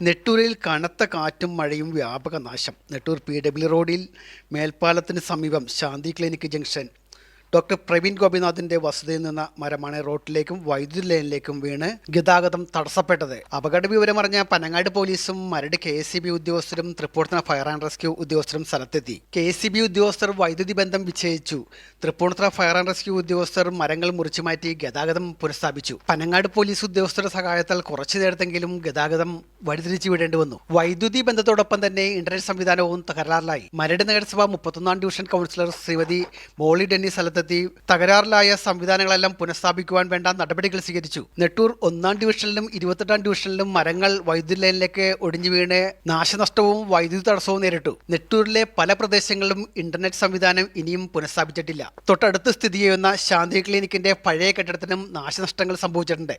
നെട്ടൂരിൽ കനത്ത കാറ്റും മഴയും വ്യാപക നാശം. നെട്ടൂർ PW റോഡിൽ മേൽപ്പാലത്തിന് സമീപം ശാന്തി ക്ലിനിക്ക് ജംഗ്ഷൻ ഡോക്ടർ പ്രവീൺ ഗോപിനാഥിന്റെ വസതിയിൽ നിന്ന് മരമാണ് റോഡിലേക്കും വൈദ്യുതി ലൈനിലേക്കും വീണ് ഗതാഗതം തടസ്സപ്പെട്ടത്. അപകട വിവരമറിഞ്ഞ പനങ്ങാട് പോലീസും മരട് KSEB ഉദ്യോഗസ്ഥരും തൃപ്പൂണിത്തുറ ഫയർ ആൻഡ് റെസ്ക്യൂ ഉദ്യോഗസ്ഥരും സ്ഥലത്തെത്തി. KSEB ഉദ്യോഗസ്ഥർ വൈദ്യുതി ബന്ധം വിച്ഛേദിച്ചു. തൃപ്പൂണിത്തുറ ഫയർ ആൻഡ് റെസ്ക്യൂ ഉദ്യോഗസ്ഥർ മരങ്ങൾ മുറിച്ചു മാറ്റി ഗതാഗതം പുനഃസ്ഥാപിച്ചു. പനങ്ങാട് പോലീസ് ഉദ്യോഗസ്ഥരുടെ സഹായത്താൽ കുറച്ചു നേരത്തെങ്കിലും ഗതാഗതം വഴിതിരിച്ചു വിടേണ്ടി വന്നു. വൈദ്യുതി ബന്ധത്തോടൊപ്പം തന്നെ ഇന്റർനെറ്റ് സംവിധാനവും തകരാറിലായി. മരട് നഗരസഭ 31ാം ഡിവിഷൻ കൗൺസിലർ ശ്രീമതി മോളി ഡെന്നി സ്ഥലത്തെത്തി തകരാറിലായ സംവിധാനങ്ങളെല്ലാം പുനഃസ്ഥാപിക്കുവാൻ വേണ്ട നടപടികൾ സ്വീകരിച്ചു. നെട്ടൂർ 1ാം ഡിവിഷനിലും 28ാം ഡിവിഷനിലും മരങ്ങൾ വൈദ്യുതി ലൈനിലേക്ക് ഒടിഞ്ഞു വീണ് നാശനഷ്ടവും വൈദ്യുതി തടസ്സവും നേരിട്ടു. നെട്ടൂരിലെ പല പ്രദേശങ്ങളിലും ഇന്റർനെറ്റ് സംവിധാനം ഇനിയും പുനഃസ്ഥാപിച്ചിട്ടില്ല. തൊട്ടടുത്ത് സ്ഥിതി ചെയ്യുന്ന ശാന്തി ക്ലിനിക്കിന്റെ പഴയ കെട്ടിടത്തിനും നാശനഷ്ടങ്ങൾ സംഭവിച്ചിട്ടുണ്ട്.